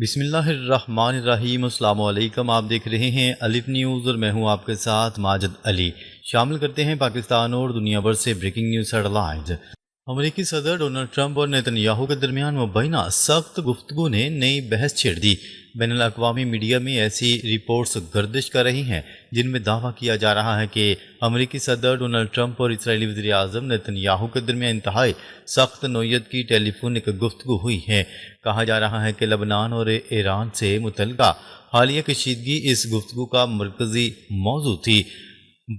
بسم اللہ الرحمن الرحیم۔ السلام علیکم، آپ دیکھ رہے ہیں الف نیوز اور میں ہوں آپ کے ساتھ ماجد علی۔ شامل کرتے ہیں پاکستان اور دنیا بھر سے بریکنگ نیوز ہیڈ لائنز۔ امریکی صدر ڈونلڈ ٹرمپ اور نیتن یاہو کے درمیان مبینہ سخت گفتگو نے نئی بحث چھیڑ دی۔ بین الاقوامی میڈیا میں ایسی رپورٹس گردش کر رہی ہیں جن میں دعویٰ کیا جا رہا ہے کہ امریکی صدر ڈونلڈ ٹرمپ اور اسرائیلی وزیر اعظم نیتن یاہو کے درمیان انتہائی سخت نوعیت کی ٹیلی فونک گفتگو ہوئی ہے۔ کہا جا رہا ہے کہ لبنان اور ایران سے متعلقہ حالیہ کشیدگی اس گفتگو کا مرکزی موضوع تھی۔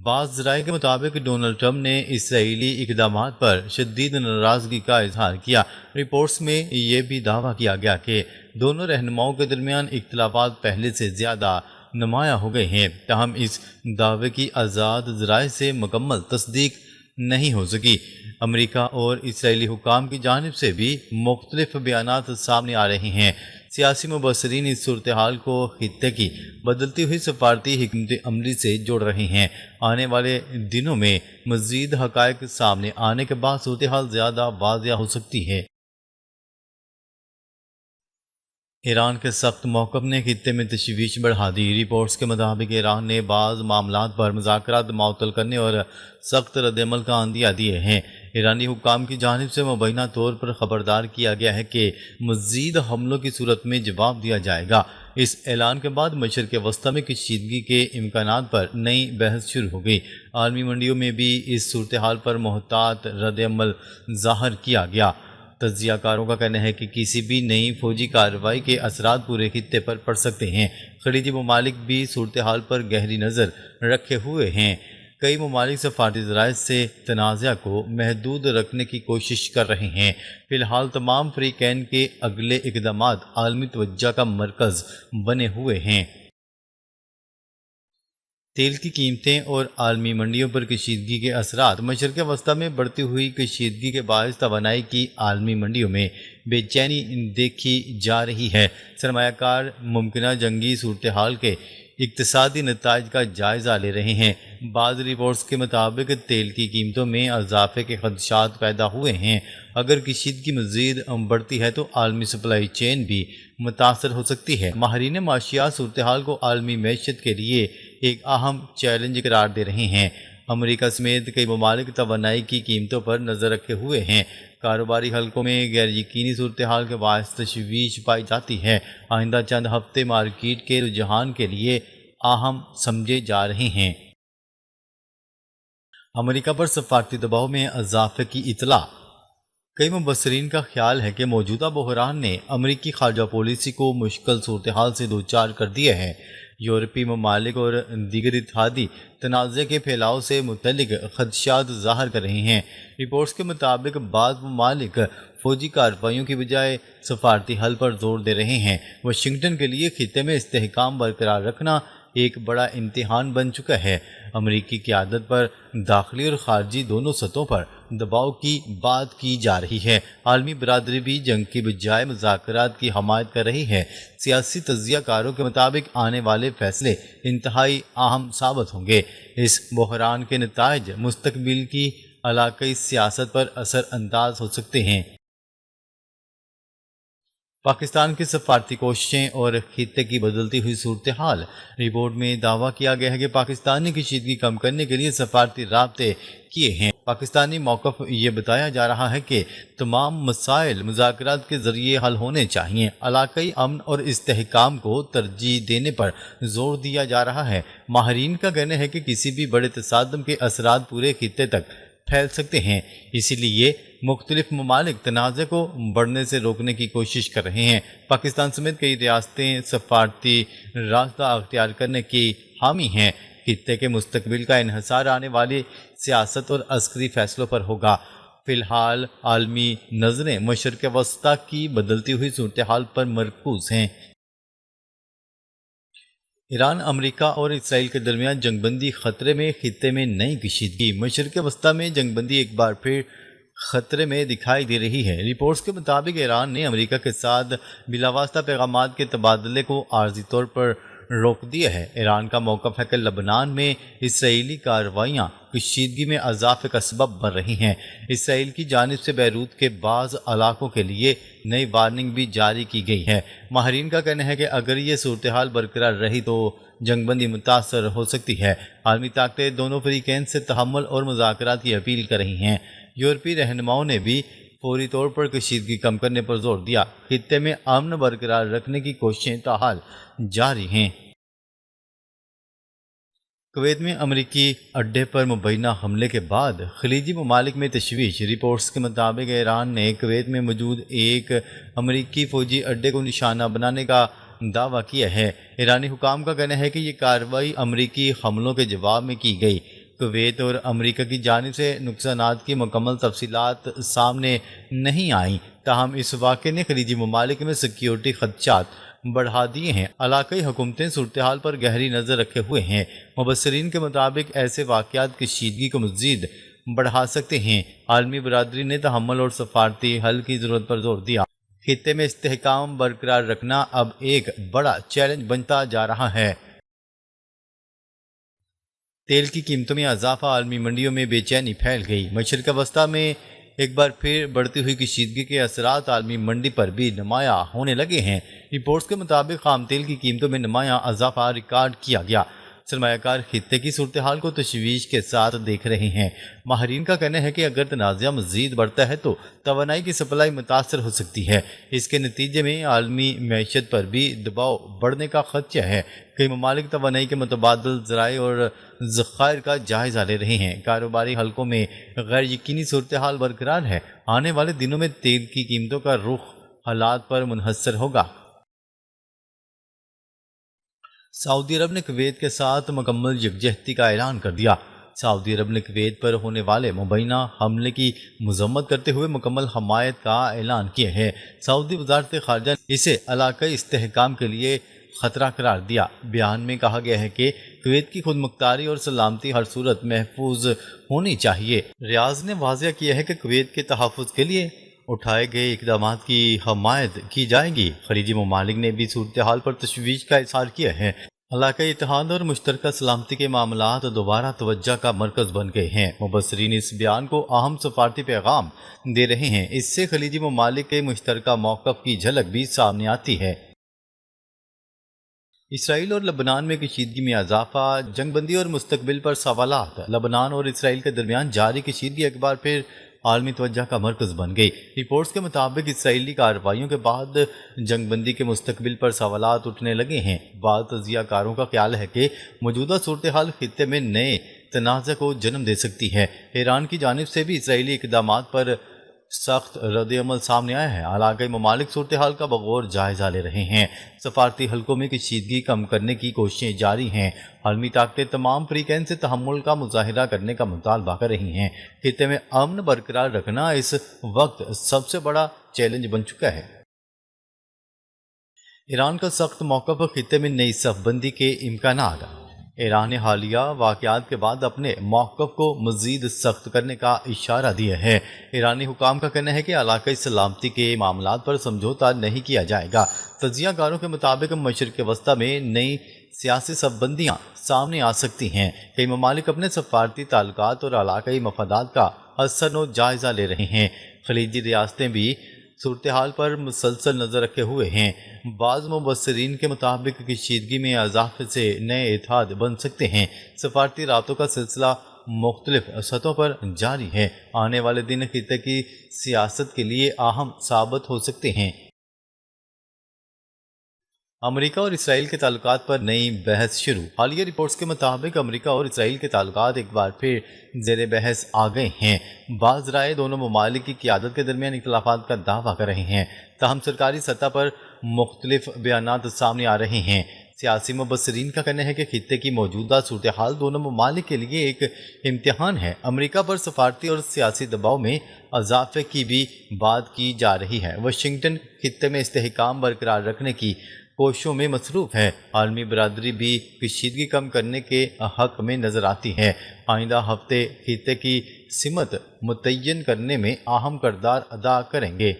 بعض ذرائع کے مطابق ڈونلڈ ٹرمپ نے اسرائیلی اقدامات پر شدید ناراضگی کا اظہار کیا۔ رپورٹس میں یہ بھی دعویٰ کیا گیا کہ دونوں رہنماؤں کے درمیان اختلافات پہلے سے زیادہ نمایاں ہو گئے ہیں، تاہم اس دعوے کی آزاد ذرائع سے مکمل تصدیق نہیں ہو سکی۔ امریکہ اور اسرائیلی حکام کی جانب سے بھی مختلف بیانات سامنے آ رہے ہیں۔ سیاسی مبصرین اس صورتحال کو خطے کی بدلتی ہوئی سفارتی حکمت عملی سے جوڑ رہے ہیں۔ آنے والے دنوں میں مزید حقائق سامنے آنے کے بعد صورتحال زیادہ واضح ہو سکتی ہے۔ ایران کے سخت موقف نے خطے میں تشویش بڑھا دی۔ رپورٹس کے مطابق ایران نے بعض معاملات پر مذاکرات معطل کرنے اور سخت رد عمل کا عندیہ دیے ہیں۔ ایرانی حکام کی جانب سے مبینہ طور پر خبردار کیا گیا ہے کہ مزید حملوں کی صورت میں جواب دیا جائے گا۔ اس اعلان کے بعد مشرق وسطی میں کشیدگی کے امکانات پر نئی بحث شروع ہو گئی۔ عالمی منڈیوں میں بھی اس صورتحال پر محتاط رد عمل ظاہر کیا گیا۔ تجزیہ کاروں کا کہنا ہے کہ کسی بھی نئی فوجی کارروائی کے اثرات پورے خطے پر پڑ سکتے ہیں۔ خلیجی ممالک بھی صورتحال پر گہری نظر رکھے ہوئے ہیں۔ کئی ممالک سفارتی ذرائع سے تنازع کو محدود رکھنے کی کوشش کر رہے ہیں۔ فی الحال تمام فریقین کے اگلے اقدامات عالمی توجہ کا مرکز بنے ہوئے ہیں۔ تیل کی قیمتیں اور عالمی منڈیوں پر کشیدگی کے اثرات۔ مشرق وسطی میں بڑھتی ہوئی کشیدگی کے باعث توانائی کی عالمی منڈیوں میں بے چینی دیکھی جا رہی ہے۔ سرمایہ کار ممکنہ جنگی صورتحال کے اقتصادی نتائج کا جائزہ لے رہے ہیں۔ بعض رپورٹس کے مطابق تیل کی قیمتوں میں اضافے کے خدشات پیدا ہوئے ہیں۔ اگر کشیدگی مزید بڑھتی ہے تو عالمی سپلائی چین بھی متاثر ہو سکتی ہے۔ ماہرین معاشیات صورتحال کو عالمی معیشت کے لیے ایک اہم چیلنج قرار دے رہے ہیں۔ امریکہ سمیت کئی ممالک توانائی کی قیمتوں پر نظر رکھے ہوئے ہیں۔ کاروباری حلقوں میں غیر یقینی صورتحال کے باعث تشویش پائی جاتی ہے۔ آئندہ چند ہفتے مارکیٹ کے رجحان کے لیے اہم سمجھے جا رہے ہیں۔ امریکہ پر سفارتی دباؤ میں اضافے کی اطلاع۔ کئی مبصرین کا خیال ہے کہ موجودہ بحران نے امریکی خارجہ پالیسی کو مشکل صورتحال سے دوچار کر دیا ہے۔ یورپی ممالک اور دیگر اتحادی تنازع کے پھیلاؤ سے متعلق خدشات ظاہر کر رہے ہیں۔ رپورٹس کے مطابق بعض ممالک فوجی کارروائیوں کی بجائے سفارتی حل پر زور دے رہے ہیں۔ واشنگٹن کے لیے خطے میں استحکام برقرار رکھنا ایک بڑا امتحان بن چکا ہے۔ امریکی قیادت پر داخلی اور خارجی دونوں سطحوں پر دباؤ کی بات کی جا رہی ہے۔ عالمی برادری بھی جنگ کی بجائے مذاکرات کی حمایت کر رہی ہے۔ سیاسی تجزیہ کاروں کے مطابق آنے والے فیصلے انتہائی اہم ثابت ہوں گے۔ اس بحران کے نتائج مستقبل کی علاقائی سیاست پر اثر انداز ہو سکتے ہیں۔ پاکستان کی سفارتی کوششیں اور خطے کی بدلتی ہوئی صورتحال۔ رپورٹ میں دعویٰ کیا گیا ہے کہ پاکستان نے کشیدگی کم کرنے کے لیے سفارتی رابطے کیے ہیں۔ پاکستانی موقف یہ بتایا جا رہا ہے کہ تمام مسائل مذاکرات کے ذریعے حل ہونے چاہیے۔ علاقائی امن اور استحکام کو ترجیح دینے پر زور دیا جا رہا ہے۔ ماہرین کا کہنا ہے کہ کسی بھی بڑے تصادم کے اثرات پورے خطے تک پھیل سکتے ہیں، اسی لیے مختلف ممالک تنازع کو بڑھنے سے روکنے کی کوشش کر رہے ہیں۔ پاکستان سمیت کئی ریاستیں سفارتی راستہ اختیار کرنے کی حامی ہیں۔ خطے کے مستقبل کا انحصار آنے والی سیاست اور عسکری فیصلوں پر ہوگا۔ فی الحال عالمی نظریں مشرق وسطی کی بدلتی ہوئی صورتحال پر مرکوز ہیں۔ ایران، امریکہ اور اسرائیل کے درمیان جنگ بندی خطرے میں، خطے میں نئی کشیدگی۔ مشرق وسطی میں جنگ بندی ایک بار پھر خطرے میں دکھائی دے رہی ہے۔ رپورٹس کے مطابق ایران نے امریکہ کے ساتھ بلا واسطہ پیغامات کے تبادلے کو عارضی طور پر روک دیا ہے۔ ایران کا موقف ہے کہ لبنان میں اسرائیلی کارروائیاں کشیدگی میں اضافے کا سبب بن رہی ہیں۔ اسرائیل کی جانب سے بیروت کے بعض علاقوں کے لیے نئی وارننگ بھی جاری کی گئی ہے۔ ماہرین کا کہنا ہے کہ اگر یہ صورتحال برقرار رہی تو جنگ بندی متاثر ہو سکتی ہے۔ عالمی طاقتیں دونوں فریقین سے تحمل اور مذاکرات کی اپیل کر رہی ہیں۔ یورپی رہنماؤں نے بھی فوری طور پر کشیدگی کم کرنے پر زور دیا۔ خطے میں امن برقرار رکھنے کی کوششیں تاحال جاری ہیں۔ کویت میں امریکی اڈے پر مبینہ حملے کے بعد خلیجی ممالک میں تشویش۔ رپورٹس کے مطابق ایران نے کویت میں موجود ایک امریکی فوجی اڈے کو نشانہ بنانے کا دعویٰ کیا ہے۔ ایرانی حکام کا کہنا ہے کہ یہ کارروائی امریکی حملوں کے جواب میں کی گئی۔ کویت اور امریکہ کی جانب سے نقصانات کی مکمل تفصیلات سامنے نہیں آئیں، تاہم اس واقعے نے خلیجی ممالک میں سیکیورٹی خدشات بڑھا دیے ہیں۔ علاقائی حکومتیں صورتحال پر گہری نظر رکھے ہوئے ہیں۔ مبصرین کے مطابق ایسے واقعات کشیدگی کو مزید بڑھا سکتے ہیں۔ عالمی برادری نے تحمل اور سفارتی حل کی ضرورت پر زور دیا۔ خطے میں استحکام برقرار رکھنا اب ایک بڑا چیلنج بنتا جا رہا ہے۔ تیل کی قیمتوں میں اضافہ، عالمی منڈیوں میں بے چینی پھیل گئی۔ مشرق وسطیٰ میں ایک بار پھر بڑھتی ہوئی کشیدگی کے اثرات عالمی منڈی پر بھی نمایاں ہونے لگے ہیں۔ رپورٹس کے مطابق خام تیل کی قیمتوں میں نمایاں اضافہ ریکارڈ کیا گیا۔ سرمایہ کار خطے کی صورتحال کو تشویش کے ساتھ دیکھ رہے ہیں۔ ماہرین کا کہنا ہے کہ اگر تنازع مزید بڑھتا ہے تو توانائی کی سپلائی متاثر ہو سکتی ہے۔ اس کے نتیجے میں عالمی معیشت پر بھی دباؤ بڑھنے کا خدشہ ہے۔ کئی ممالک توانائی کے متبادل ذرائع اور ذخائر کا جائزہ لے رہے ہیں۔ کاروباری حلقوں میں غیر یقینی صورتحال برقرار ہے۔ آنے والے دنوں میں تیل کی قیمتوں کا رخ حالات پر منحصر ہوگا۔ سعودی عرب نے کویت کے ساتھ مکمل یکجہتی کا اعلان کر دیا۔ سعودی عرب نے کویت پر ہونے والے مبینہ حملے کی مذمت کرتے ہوئے مکمل حمایت کا اعلان کیا ہے۔ سعودی وزارت خارجہ نے اسے علاقائی استحکام کے لیے خطرہ قرار دیا۔ بیان میں کہا گیا ہے کہ کویت کی خود مختاری اور سلامتی ہر صورت محفوظ ہونی چاہیے۔ ریاض نے واضح کیا ہے کہ کویت کے تحفظ کے لیے اٹھائے گئے اقدامات کی حمایت کی جائے گی۔ خلیجی ممالک نے بھی صورتحال پر تشویش کا اظہار کیا ہے۔ علاقائی اتحاد اور مشترکہ سلامتی کے معاملات دوبارہ توجہ کا مرکز بن گئے ہیں۔ مبصرین اس بیان کو اہم سفارتی پیغام دے رہے ہیں۔ اس سے خلیجی ممالک کے مشترکہ موقف کی جھلک بھی سامنے آتی ہے۔ اسرائیل اور لبنان میں کشیدگی میں اضافہ، جنگ بندی اور مستقبل پر سوالات۔ لبنان اور اسرائیل کے درمیان جاری کشیدگی ایک بار پھر عالمی توجہ کا مرکز بن گئی۔ رپورٹس کے مطابق اسرائیلی کارروائیوں کے بعد جنگ بندی کے مستقبل پر سوالات اٹھنے لگے ہیں۔ بعض تجزیہ کاروں کا خیال ہے کہ موجودہ صورتحال خطے میں نئے تنازع کو جنم دے سکتی ہے۔ ایران کی جانب سے بھی اسرائیلی اقدامات پر سخت رد عمل سامنے آیا ہے۔ علاقائی ممالک صورتحال کا بغور جائزہ لے رہے ہیں۔ سفارتی حلقوں میں کشیدگی کم کرنے کی کوششیں جاری ہیں۔ عالمی طاقتیں تمام فریقین سے تحمل کا مظاہرہ کرنے کا مطالبہ کر رہی ہیں۔ خطے میں امن برقرار رکھنا اس وقت سب سے بڑا چیلنج بن چکا ہے۔ ایران کا سخت موقف، خطے میں نئی صف بندی کے امکانات۔ ایران نے حالیہ واقعات کے بعد اپنے موقف کو مزید سخت کرنے کا اشارہ دیا ہے۔ ایرانی حکام کا کہنا ہے کہ علاقائی سلامتی کے معاملات پر سمجھوتہ نہیں کیا جائے گا۔ تجزیہ کاروں کے مطابق مشرق وسطیٰ میں نئی سیاسی صف بندیاں سامنے آ سکتی ہیں۔ کئی ممالک اپنے سفارتی تعلقات اور علاقائی مفادات کا حسن و جائزہ لے رہے ہیں۔ خلیجی ریاستیں بھی صورتحال پر مسلسل نظر رکھے ہوئے ہیں۔ بعض مبصرین کے مطابق کشیدگی میں اضافے سے نئے اتحاد بن سکتے ہیں۔ سفارتی رابطوں کا سلسلہ مختلف سطحوں پر جاری ہے۔ آنے والے دن خطے کی سیاست کے لیے اہم ثابت ہو سکتے ہیں۔ امریکہ اور اسرائیل کے تعلقات پر نئی بحث شروع۔ حالیہ رپورٹس کے مطابق امریکہ اور اسرائیل کے تعلقات ایک بار پھر زیر بحث آ گئے ہیں۔ بعض رائے دونوں ممالک کی قیادت کے درمیان اختلافات کا دعویٰ کر رہے ہیں، تاہم سرکاری سطح پر مختلف بیانات سامنے آ رہے ہیں۔ سیاسی مبصرین کا کہنا ہے کہ خطے کی موجودہ صورتحال دونوں ممالک کے لیے ایک امتحان ہے۔ امریکہ پر سفارتی اور سیاسی دباؤ میں اضافے کی بھی بات کی جا رہی ہے۔ واشنگٹن خطے میں استحکام برقرار رکھنے کی کوششوں میں مصروف ہے۔ عالمی برادری بھی کشیدگی کم کرنے کے حق میں نظر آتی ہے۔ آئندہ ہفتے خطے کی سمت متعین کرنے میں اہم کردار ادا کریں گے۔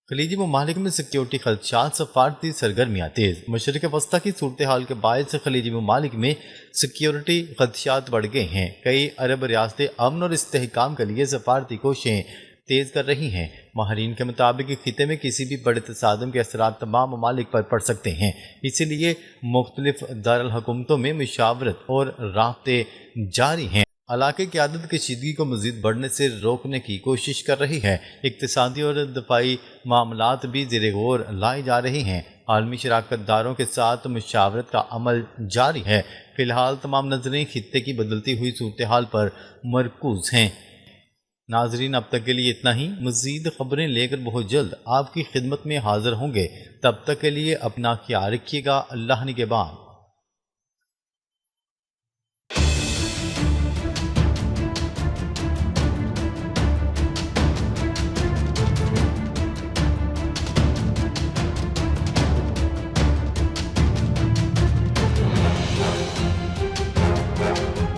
خلیجی ممالک میں سیکیورٹی خدشات، سفارتی سرگرمیاں تیز۔ مشرق وسطیٰ کی صورتحال کے باعث خلیجی ممالک میں سیکیورٹی خدشات بڑھ گئے ہیں۔ کئی عرب ریاستیں امن اور استحکام کے لیے سفارتی کوششیں تیز کر رہی ہیں۔ ماہرین کے مطابق خطے میں کسی بھی بڑے تصادم کے اثرات تمام ممالک پر پڑ سکتے ہیں، اسی لیے مختلف دارالحکومتوں میں مشاورت اور رابطے جاری ہیں۔ علاقے کی قیادت کشیدگی کو مزید بڑھنے سے روکنے کی کوشش کر رہی ہے۔ اقتصادی اور دفاعی معاملات بھی زیر غور لائے جا رہے ہیں۔ عالمی شراکت داروں کے ساتھ مشاورت کا عمل جاری ہے۔ فی الحال تمام نظریں خطے کی بدلتی ہوئی صورتحال پر مرکوز ہیں۔ ناظرین، اب تک کے لیے اتنا ہی۔ مزید خبریں لے کر بہت جلد آپ کی خدمت میں حاضر ہوں گے۔ تب تک کے لیے اپنا خیال رکھیے گا۔ اللہ نگہبان۔